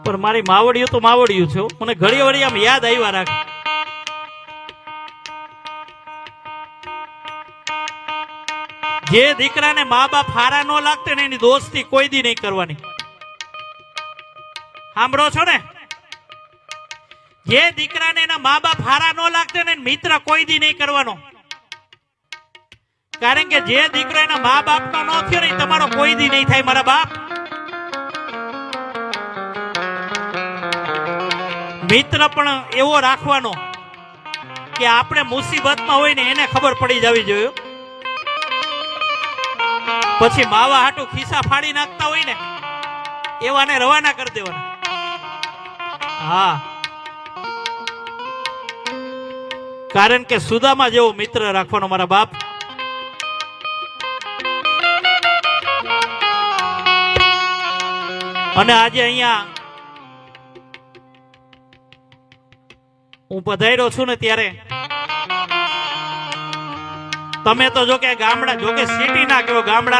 પણ મારી માવડિયું તો માવડિયું છે હો. મને ઘડી વળી આમ યાદ આવ્યા રાખે. જે દીકરાને મા બાપ હારા ન લાગતે ને એની દોસ્તી કોઈ દી નહીં કરવાની. સાંભળો છો ને? જે દીકરાને એના મા બાપ હારા ન લાગતે ને મિત્ર કોઈ દી નહીં કરવાનો. કારણ કે જે દીકરો એના મા બાપ નો ન થયો ને તમારો કોઈ દી નહીં થાય મારા બાપ. મિત્ર પણ એવો રાખવાનો કે આપણે મુસીબતમાં હોય ને એને ખબર પડી જવી જોઈએ. પછી માવા હાટું ખિસ્સા ફાડી નાખતા હોય ને એવાને રવાના કરી દેવાના. હા, કારણ કે સુદામા જેવો મિત્ર રાખવાનો મારા બાપ. અને આજે અહીંયા હું પધાર્યો છું ને ત્યારે તમે તો જો કે ગામડા, જો કે સિટી ના કહો, ગામડા